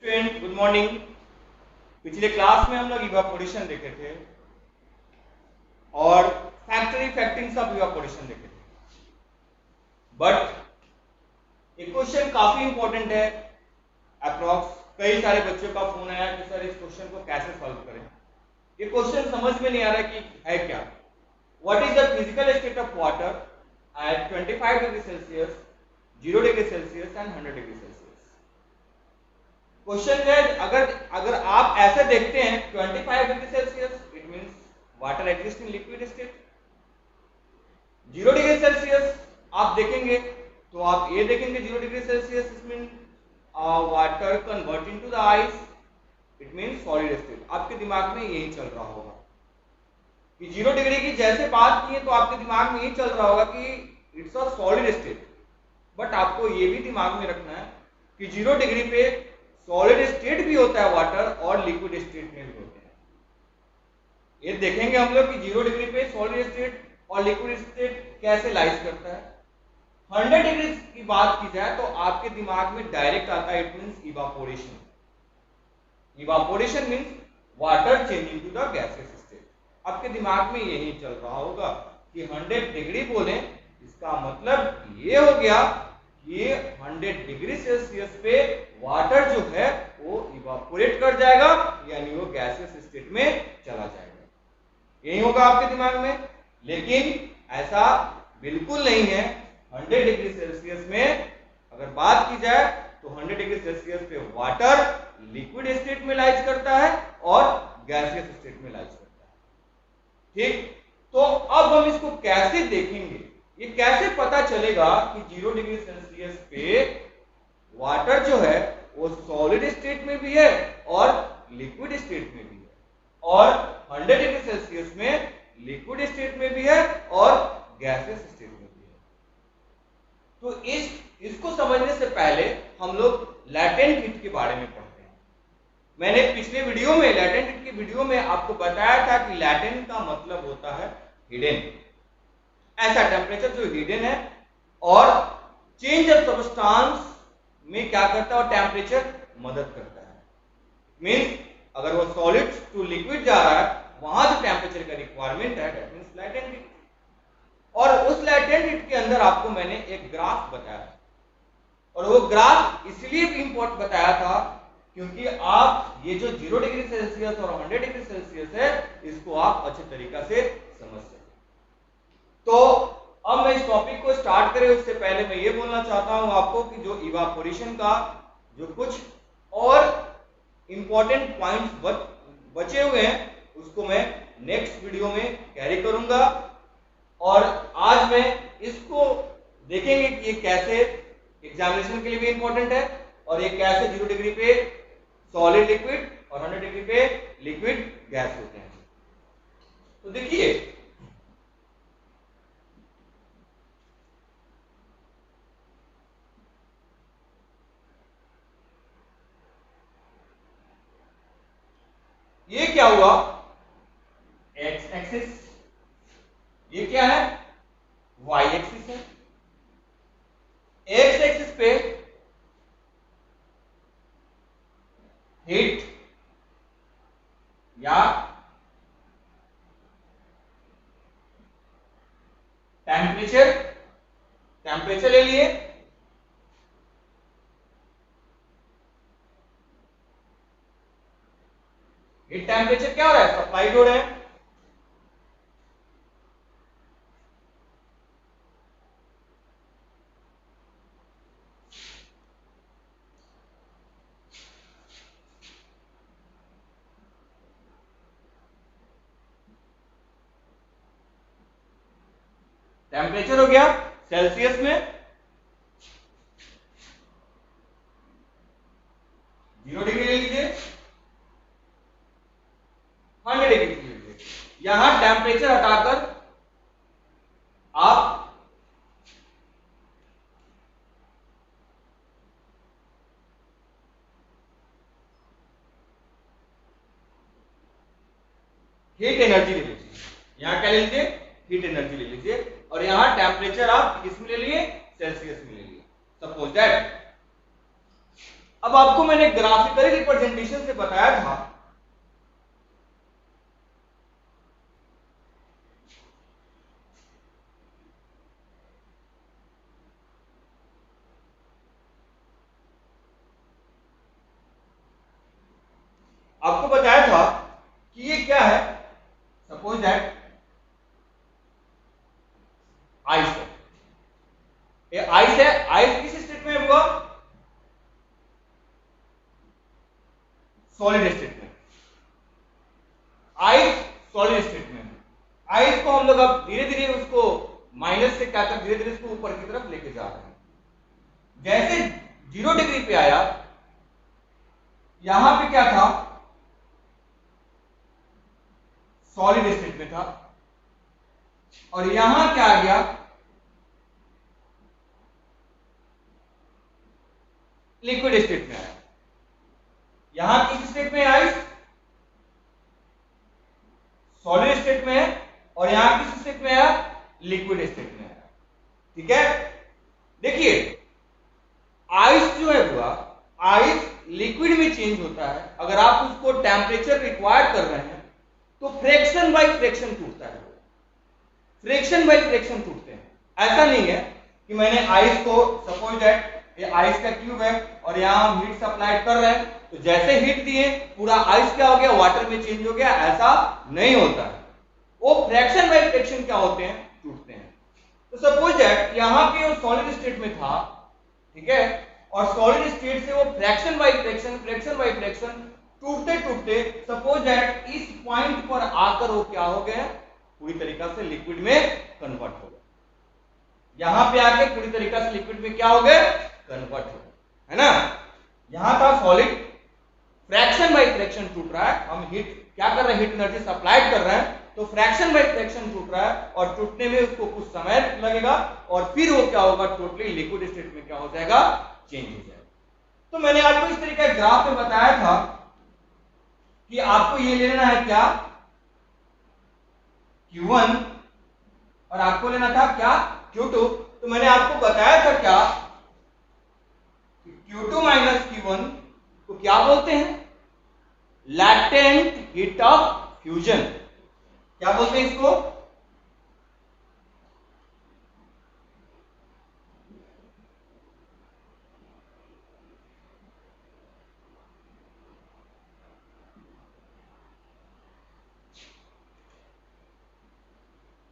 Student good morning. पिछले class में हम लोग इवापोरेशन देखे थे और फैक्टर इफेक्टिंग्स ऑफ इवापोरेशन देखे थे, बट एक क्वेश्चन काफी इंपॉर्टेंट है। अप्रॉक्स कई सारे बच्चों का फोन आया कि सर इस क्वेश्चन को कैसे सॉल्व करें। ये क्वेश्चन समझ में नहीं आ रहा कि है क्या। What is the physical state of water at 25 degree Celsius, 0 degree Celsius and 100 degree Celsius. Question है, अगर आप ऐसे देखते हैं 25 degree Celsius, it means water exist in liquid state. 0 degree Celsius आप देखेंगे तो आप ये देखेंगे 0 degree Celsius it mean water convert into the ice, it means solid state. आपके दिमाग में यही चल रहा होगा कि 0 डिग्री की जैसे बात की है तो आपके दिमाग में यही चल रहा होगा कि it's a solid state. But आपको ये भी दिमाग में रखना है कि 0 डिग्री पे सॉलिड स्टेट भी होता है वाटर और लिक्विड स्टेट में भी होते हैं। ये देखेंगे हम लोग कि 0 डिग्री पे सॉलिड स्टेट और लिक्विड स्टेट कैसे लाइज करता है। 100 डिग्री की बात की जाए तो आपके दिमाग में डायरेक्ट आता है, it means evaporation. Evaporation means water changing to the gaseous state. आपके दिमाग में यही चल रहा होगा कि 100 डिग्री बोले इसका मतलब ये हो गया कि 100 डिग्री सेल्सियस पे वाटर जो है वो इवापोरेट कर जाएगा, यानी वो गैसियस स्टेट में चला जाएगा। यही होगा आपके दिमाग में, लेकिन ऐसा बिल्कुल नहीं है। 100 डिग्री सेल्सियस में अगर बात की जाए तो 100 डिग्री सेल्सियस पे वाटर लिक्विड स्टेट में लाइज करता है और गैसियस स्टेट में लाइज करता है। ठीक, तो अब हम इसको कैसे देखेंगे, ये कैसे पता चलेगा कि 0 डिग्री सेल्सियस पे वाटर जो है वो सॉलिड स्टेट में भी है और लिक्विड स्टेट में भी है, और 100 डिग्री सेल्सियस में लिक्विड स्टेट में भी है और गैसियस स्टेट में भी है। तो इसको समझने से पहले हम लोग लैटेंट हीट के बारे में पढ़ते हैं। मैंने पिछले वीडियो में, लैटेंट हीट की वीडियो में आपको बताया था कि लैटेंट का मतलब होता है हिडन। ऐसा टेम्परेचर जो हिडन है और चेंज ऑफ सब्सटेंस में क्या करता है और टेम्परेचर मदद करता है। मींस अगर वो सॉलिड टू लिक्विड जा रहा है वहां जो टेम्परेचर का रिक्वायरमेंट है दैट मींस लैटेंट हीट। और उस लैटेंट हीट के अंदर आपको मैंने एक ग्राफ बताया, और वो ग्राफ इसलिए भी इंपॉर्टेंट बताया था क्योंकि आप ये जो 0 डिग्री सेल्सियस और 100 डिग्री सेल्सियस है इसको आप अच्छे तरीका से समझ सकें। तो अब मैं इस टॉपिक को स्टार्ट करें उससे पहले मैं ये बोलना चाहता हूं आपको कि जो इवापोरेशन का जो कुछ और इंपॉर्टेंट पॉइंट्स बचे हुए हैं उसको मैं नेक्स्ट वीडियो में कैरी करूंगा, और आज मैं इसको देखेंगे कि ये कैसे एग्जामिनेशन के लिए भी इंपॉर्टेंट है और ये कैसे 0 डिग्री पे सॉलिड लिक्विड और 100 डिग्री पे लिक्विड गैस होते हैं। तो देखिए ये क्या हुआ, एक्स एक्सिस, ये क्या है वाई एक्सिस है। एक्स एक्सिस पे हीट या टेम्परेचर ले लिए, हीट टेम्परेचर क्या हो रहा है, सप्लाइड हो रहा है। टेम्परेचर हो गया सेल्सियस में 0 डिग्री ले लीजिए, 100 डिग्री ले लीजिए। यहां टेम्परेचर हटाकर आप हीट एनर्जी ले लीजिए। यहां क्या ले लीजिए, हीट एनर्जी ले लीजिए, और यहां टेम्परेचर आप किस में ले लिए, सेल्सियस में ले लिए। सपोज दैट अब आपको मैंने ग्राफिकली रिप्रेजेंटेशन से बताया था आपको बताया था कि ये क्या है, सपोज दैट आइस है, ये आइस है। आइस किस स्टेट में हुआ, सॉलिड स्टेट में। आइस सॉलिड स्टेट में, आइस को हम लोग अब धीरे धीरे उसको माइनस से क्या कर धीरे धीरे उसको ऊपर की तरफ लेके जा रहे हैं। जैसे 0 डिग्री पे आया, यहां पे क्या था, सॉलिड स्टेट में था, और यहां क्या आ गया, लिक्विड स्टेट में आया। यहां किस स्टेट में आइस, सॉलिड स्टेट में है, और यहां किस स्टेट में आया, लिक्विड स्टेट में आया। ठीक है, देखिए आइस जो है हुआ, आइस लिक्विड में चेंज होता है। अगर आप उसको टेम्परेचर रिक्वायर्ड कर रहे हैं तो फ्रैक्शन बाय फ्रैक्शन टूटता है, फ्रैक्शन बाय फ्रैक्शन टूटते हैं। ऐसा नहीं है कि मैंने आइस को, सपोज दैट ये आइस का क्यूब है और यहां हम हीट सप्लाई कर रहे हैं, तो जैसे हीट दिए पूरा आइस क्या हो गया, वाटर में चेंज हो गया, ऐसा नहीं होता है। वो फ्रैक्शन बाय फ्रैक्शन क्या होते हैं, टूटते हैं। तो सपोज दैट यहां पे वो सॉलिड स्टेट में था, ठीक है, और सॉलिड स्टेट से वो फ्रैक्शन बाय फ्रैक्शन टूटते टूटते सपोज दैट इस पॉइंट पर आकर वो क्या हो गया, पूरी तरीका से लिक्विड में कन्वर्ट हो गया। यहां पे आके पूरी तरीका से लिक्विड में क्या हो गए, कन्वर्ट हो गए, है ना। यहां था सॉलिड, फ्रैक्शन बाय फ्रैक्शन टूट रहा है, हम हीट क्या कर रहे हैं, हीट एनर्जी सप्लाई कर रहे हैं, तो फ्रैक्शन बाय फ्रैक्शन टूट रहा है, और टूटने में उसको कुछ समय लगेगा, और फिर वो क्या होगा, टोटली लिक्विड स्टेट में क्या हो जाएगा, चेंज हो जाएगा। तो मैंने आपको इस तरीके का ग्राफ में बताया था कि आपको ये लेना है क्या, Q1, और आपको लेना था क्या, Q2। तो मैंने आपको बताया था क्या, Q2 माइनस Q1 को क्या बोलते हैं, लैटेंट हीट ऑफ फ्यूजन। क्या बोलते हैं इसको,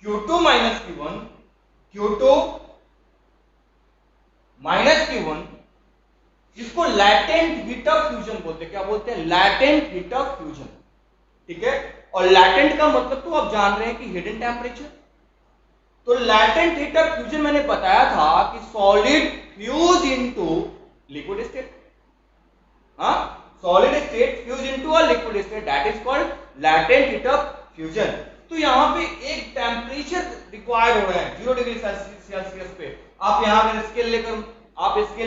Q2 minus Q1, Q2 minus Q1, इसको लैटेंट हीट ऑफ फ्यूजन बोलते हैं। क्या बोलते हैं, लैटेंट हीट ऑफ फ्यूजन। ठीक है, और लैटेंट का मतलब तो आप जान रहे हैं कि हिडन टेम्परेचर। तो लैटेंट हीट ऑफ फ्यूजन मैंने बताया था कि solid fuse into liquid state, हाँ, solid state fuse into a liquid state, that is called latent heat of fusion. तो यहाँ पे एक टेम्परेचर रिक्वायर्ड हो रहा है 0 डिग्री सेल्सियस पे। आप यहाँ पे स्केल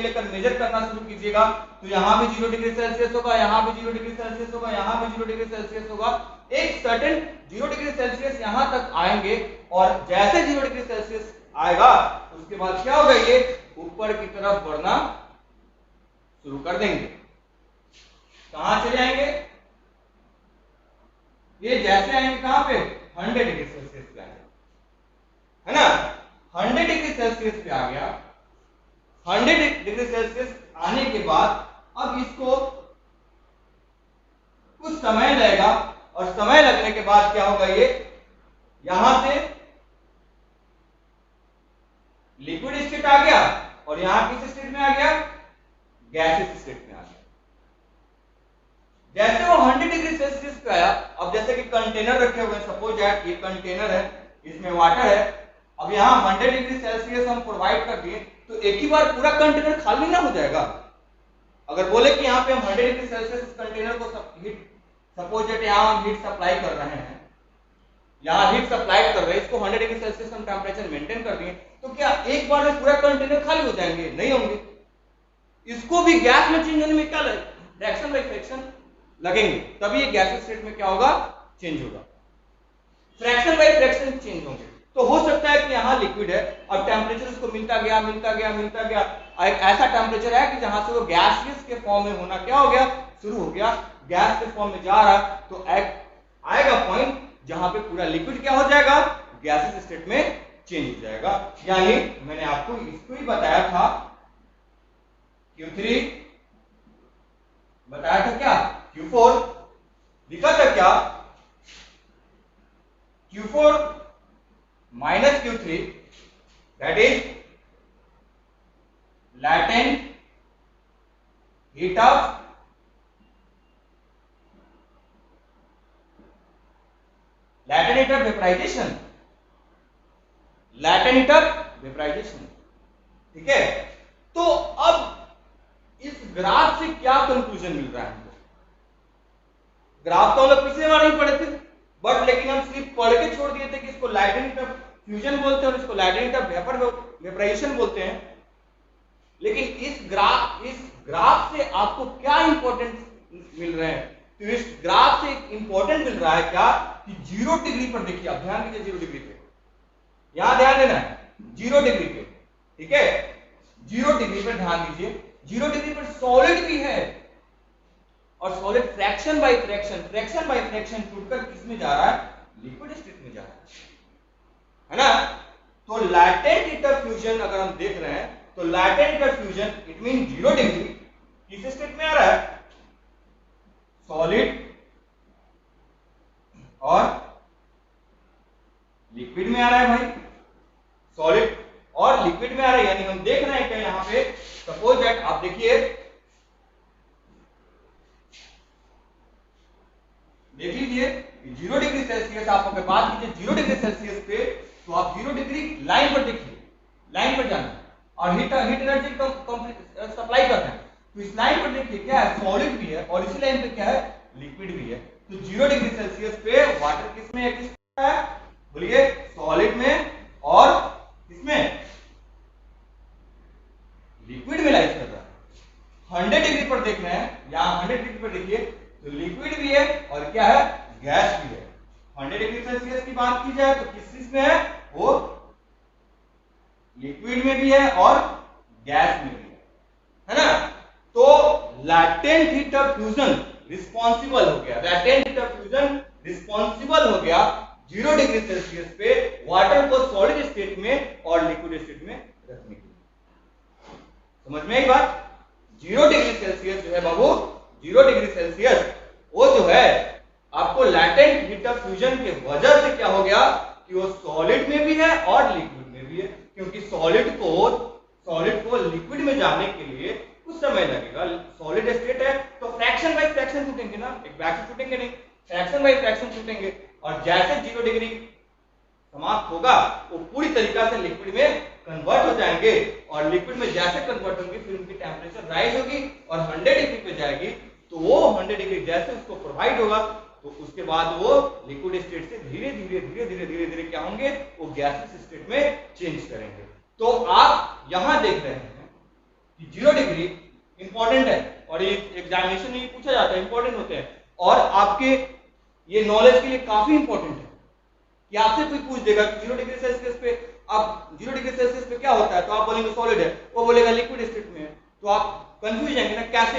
लेकर मेजर करना शुरू कीजिएगा, तो यहाँ पे 0 डिग्री सेल्सियस होगा, यहाँ पे 0 डिग्री सेल्सियस होगा, यहाँ पे 0 डिग्री सेल्सियस होगा। एक सर्टेन 0 डिग्री सेल्सियस यहाँ तक आएंगे, और जैसे 0 डिग्री सेल्सियस आएगा उसके बाद क्या होगा, ये ऊपर की तरफ बढ़ना शुरू कर देंगे। कहां चले आएंगे, ये जैसे आएंगे कहां पे, 100 डिग्री सेल्सियस पे आएंगे, है ना। 100 डिग्री सेल्सियस पे आ गया, 100 डिग्री सेल्सियस आने के बाद अब इसको कुछ समय लगेगा, और समय लगने के बाद क्या होगा, ये यहां से लिक्विड स्टेट आ गया, और यहां किस स्टेट में आ गया, गैसेस स्टेट में आ गया। जैसे वो 100 डिग्री सेल्सियस पे आया, अब जैसे कि कंटेनर रखे हुए हैं, सपोज दैट ये कंटेनर है, इसमें वाटर है, अब यहाँ 100 डिग्री सेल्सियस हम प्रोवाइड कर दिए, तो एक ही बार पूरा कंटेनर खाली ना हो जाएगा। अगर बोले कि यहाँ पे हम 100 डिग्री सेल्सियस इस कंटेनर को हीट, सपोज दैट यहाँ हम हीट सप्लाई कर रहे हैं, यहाँ हीट सप्लाई कर रहे हैं, इसको 100 डिग्री सेल्सियस हम टेम्परेचर मेंटेन कर दिए, तो क्या एक बार में पूरा कंटेनर खाली हो जाएंगे, नहीं होंगे। इसको भी गैस में चेंज होने में क्या लगेगा, फ्रैक्शन बाय फ्रैक्शन लगेंगे, तभी ये गैस स्टेट में क्या होगा, चेंज होगा, फ्रैक्शन बाय फ्रैक्शन चेंज होंगे। तो हो सकता है कि यहाँ लिक्विड है और टेम्परेचर उसको मिलता गया एक ऐसा टेम्परेचर है कि जहां से वो गैसियस के फॉर्म में होना क्या हो गया, शुरू हो गया, गैस के फॉर्म में जा रहा, तो आएगा पॉइंट जहां पे पूरा लिक्विड क्या हो जाएगा, गैसियस स्टेट में चेंज हो जाएगा। यानी मैंने आपको इसको ही बताया था, Q3 बताया था क्या, Q4 लिखा था क्या, Q4 minus Q3, that is latent heat of vaporization, latent heat of vaporization। ठीक है, तो अब इस ग्राफ से क्या कंक्लूजन मिल रहा है हमको, ग्राफ तो हम लोग पिछले बार ही पढ़े थे, बट लेकिन हम सिर्फ पढ़ के छोड़ दिए थे कि इसको लाइटेंट ऑफ फ्यूजन बोलते हैं और इसको लाइटेंट ऑफ वेपराइजेशन बोलते हैं। लेकिन इस ग्राफ से आपको क्या इंपॉर्टेंस मिल रहे हैं, तो इस ग्राफ से इंपॉर्टेंट मिल रहा है क्या कि 0 डिग्री पर देखिए, आप ध्यान दीजिए 0 डिग्री पे, यहां ध्यान देना है 0 डिग्री पे, ठीक है, 0 डिग्री पर ध्यान दीजिए, 0 डिग्री पर सॉलिड भी है और सॉलिड फ्रैक्शन बाय फ्रैक्शन टूटकर किस में जा रहा है, लिक्विड स्टेट में जा रहा है ना। तो लैटेंट हीट ऑफ फ्यूजन अगर हम देख रहे हैं तो latent heat of fusion it mean 0 degree किस स्टेट में आ रहा है, सॉलिड और लिक्विड में आ रहा है भाई, सॉलिड और लिक्विड में आ रहा है। यानी हम देख रहे हैं कि यहां पे सपोज दैट आप देखिए, देख लीजिए 0 डिग्री सेल्सियस, आप अगर बात कीजिए 0 डिग्री सेल्सियस पे, तो आप 0 डिग्री लाइन पर देखिए, लाइन पर जाना और हीट एनर्जी सप्लाई करना है, तो इस लाइन पर देखिए क्या है, सॉलिड भी है और इसी लाइन पे क्या है, लिक्विड भी है। तो 0 डिग्री सेल्सियस पे वाटर किस में है, बोलिए सॉलिड में और किसमें, लिक्विड में लाइज कर रहा है। 100 डिग्री पर देख रहे हैं, यहां 100 डिग्री पर देखिए तो लिक्विड भी है और क्या है, गैस भी है। 100 डिग्री सेल्सियस की बात की जाए तो किस चीज में है, वो लिक्विड में भी है और गैस में भी है ना। तो latent heat of fusion responsible हो गया, latent heat of fusion responsible हो गया 0 डिग्री सेल्सियस पे वाटर को सॉलिड स्टेट में और लिक्विड स्टेट में रखने के लिए। समझ में आई बात, 0 डिग्री सेल्सियस जो है बाबू, 0 डिग्री सेल्सियस वो जो है आपको लैटेंट हीट ऑफ फ्यूजन के वजह से क्या हो गया कि वो सॉलिड में भी है और लिक्विड में भी है, क्योंकि सॉलिड को लिक्विड में जाने के लिए कुछ समय लगेगा। सॉलिड स्टेट है तो फ्रैक्शन बाय फ्रैक्शन टूटेंगे ना, एक बैग से टूटेंगे नहीं, फ्रैक्शन बाय फ्रैक्शन टूटेंगे और जैसे 0 डिग्री समाप्त होगा वो पूरी तरीका से लिक्विड में कन्वर्ट हो जाएंगे और लिक्विड में जैसे कन्वर्ट होंगे फिर उनकी टेम्परेचर राइज होगी और 100 डिग्री पे जाएगी, तो वो 100 डिग्री जैसे उसको प्रोवाइड होगा तो उसके बाद वो लिक्विड स्टेट से धीरे धीरे क्या होंगे, वो गैसियस स्टेट में चेंज करेंगे। तो आप यहां देख रहे हैं कि 0 डिग्री इंपॉर्टेंट है और ये एग्जामिनेशन में पूछा जाता है, इंपॉर्टेंट होते हैं और आपके ये नॉलेज के लिए काफी इंपॉर्टेंट है कि आपसे कोई पूछ देगा कि 0 डिग्री सेल्सियस पे, आप 0 डिग्री सेल्सियस पे क्या होता है, तो आप बोलेंगे सॉलिड है, वो बोलेगा लिक्विड स्टेट में है, तो आप कंफ्यूज जाएंगे ना, कैसे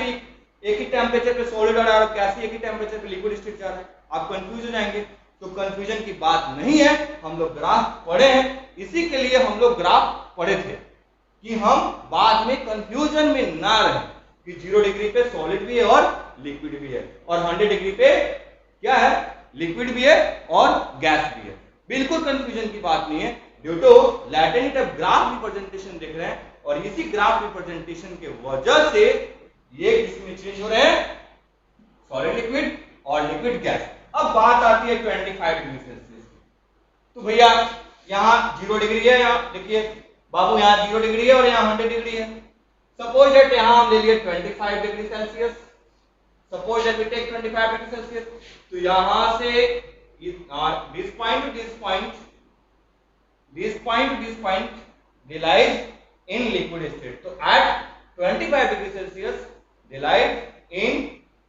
एक ही टेम्परेचर पे सॉलिड आ रहा है और कैसे एक ही टेम्परेचर पे लिक्विड स्टेट जा रहा है, आप कंफ्यूज हो जाएंगे। तो कंफ्यूजन की बात नहीं है, हम लोग ग्राफ पढ़े हैं, इसी के लिए हम लोग ग्राफ पढ़े थे कि हम बाद में कंफ्यूजन में ना रहे कि 0 डिग्री पे सॉलिड भी है और लिक्विड भी है और 100 डिग्री पे क्या है, लिक्विड भी है और गैस भी है। बिल्कुल कंफ्यूजन की बात नहीं है, due to latent of graph representation देख रहे हैं और इसी ग्राफ रिप्रेजेंटेशन के वजह से ये किसमें चेंज हो रहे हैं, सॉलिड लिक्विड और लिक्विड गैस। अब बात आती है 25 डिग्री सेल्सियस की, तो भैया यहाँ 0 डिग्री है, यहाँ देखिए बाबू यहाँ 0 डिग्री है और यहाँ 100 डिग्री है। सपोज दैट यहाँ हम ले लिए 25 degree Celsius, suppose that we take 25 degree Celsius, तो यहाँ से this point to this point they lies in liquid state, तो at 25 degree Celsius they lies in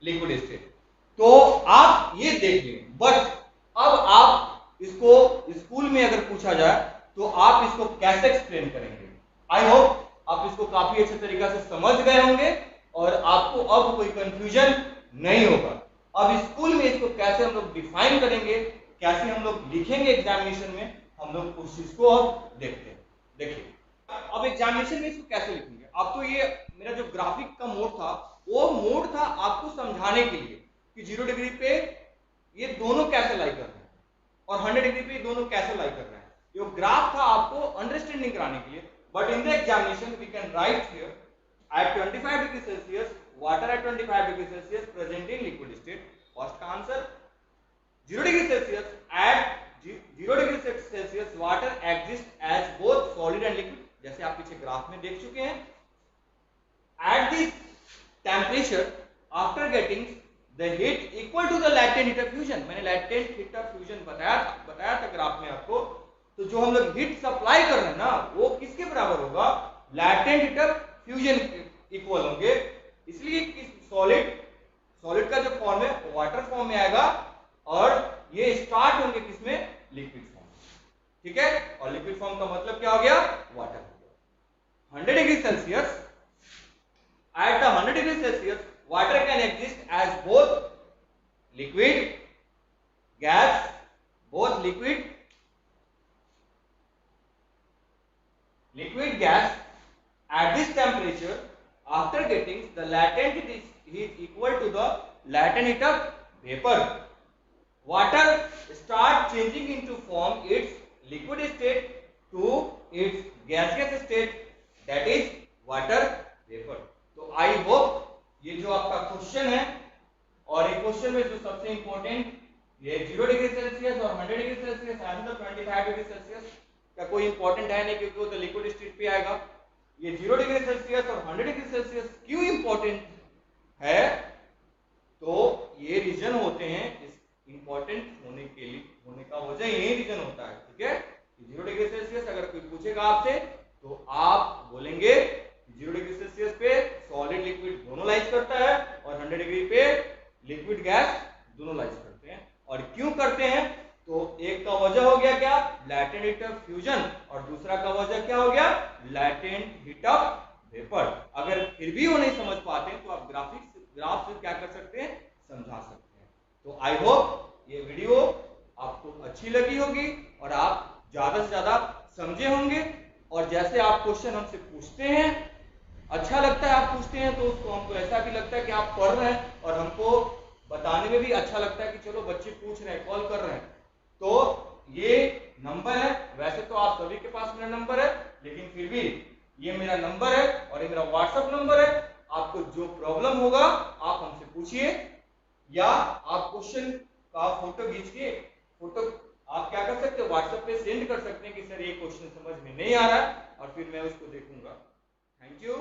liquid state। तो आप ये देख लें, बट अब आप इसको स्कूल में अगर पूछा जाए काफी अच्छे तरीका से समझ गए होंगे और आपको अब कोई कंफ्यूजन नहीं होगा। अब स्कूल में इसको कैसे हम लोग डिफाइन करेंगे, कैसे हम लोग लिखेंगे एग्जामिनेशन में, हम लोग उस चीज को अब देखते हैं। देखिए अब एग्जामिनेशन में इसको कैसे लिखेंगे। अब तो ये मेरा जो ग्राफिक का मोड था वो मोड था आपको समझाने के लिए कि 0 डिग्री पे ये दोनों कैसे लाई कर रहे हैं और 100 डिग्री पे ये दोनों कैसे लाई कर रहे हैं। ये ग्राफ था आपको अंडरस्टैंडिंग कराने के लिए। But in the examination we can write here at 25 degree Celsius water at 25 degree Celsius present in liquid state। First का answer 0 degree Celsius at 0 degree Celsius water exists as both solid and liquid, जैसे आप पीछे graph में देख चुके हैं। at this temperature after getting the heat equal to the latent heat of fusion, मैंने latent heat of fusion बताया था ग्राफ में आपको। तो जो हम लोग हीट सप्लाई कर रहे हैं ना वो किसके बराबर होगा, latent heat of fusion equal होंगे। इसलिए सॉलिड का जो फॉर्म है वाटर फॉर्म में आएगा और ये स्टार्ट होंगे किसमें, लिक्विड फॉर्म। ठीक है, और लिक्विड फॉर्म का मतलब क्या हो गया, वाटर हो गया। 100 degree Celsius at the 100 degree Celsius water can exist as both liquid gas, both liquid gas at this temperature after getting the latent heat equal to the latent heat of vapor, water start changing into form its liquid state to its gaseous state, that is water vapor। तो I hope ये जो आपका question है और ये question में जो सबसे इंपॉर्टेंट ये 0 डिग्री सेल्सियस और 100 degree Celsius and 25 degree Celsius का कोई इंपॉर्टेंट है नहीं क्योंकि वो तो लिक्विड स्टेट पे आएगा। ये 0 डिग्री सेल्सियस और 100 डिग्री सेल्सियस क्यों इंपॉर्टेंट है, तो ये रीजन होते हैं इस इंपॉर्टेंट होने का वजह यही रीजन होता है। ठीक है, 0 डिग्री सेल्सियस अगर कोई पूछेगा आपसे तो आप बोलेंगे 0 डिग्री सेल्सियस पे सॉलिड लिक्विड दोनों लाइज करता है और 100 डिग्री पे लिक्विड गैस दोनों लाइज करते हैं। और क्यों करते हैं, तो एक का वजह हो गया क्या, लैटेंट हीट ऑफ फ्यूजन, और दूसरा का वजह क्या हो गया, लैटेंट हीट ऑफ वेपर। अगर फिर भी वो नहीं समझ पाते हैं तो आप ग्राफ से क्या कर सकते हैं, समझा सकते हैं। तो आई होप ये वीडियो आपको अच्छी लगी होगी और आप ज्यादा से ज्यादा समझे होंगे। और जैसे आप क्वेश्चन हमसे पूछते हैं, अच्छा लगता है आप पूछते हैं तो उसको हमको ऐसा भी लगता है कि आप पढ़ रहे हैं और हमको बताने में भी अच्छा लगता है कि चलो बच्चे पूछ रहे हैं, कॉल कर रहे हैं। तो ये नंबर है, वैसे तो आप सभी के पास मेरा नंबर है, लेकिन फिर भी ये मेरा नंबर है और ये मेरा व्हाट्सएप नंबर है। आपको जो प्रॉब्लम होगा आप हमसे पूछिए या आप क्वेश्चन का फोटो खींच के आप क्या कर सकते हो, व्हाट्सएप पे सेंड कर सकते हैं कि सर ये क्वेश्चन समझ में नहीं आ रहा है, और फिर मैं उसको देखूंगा। Thank you.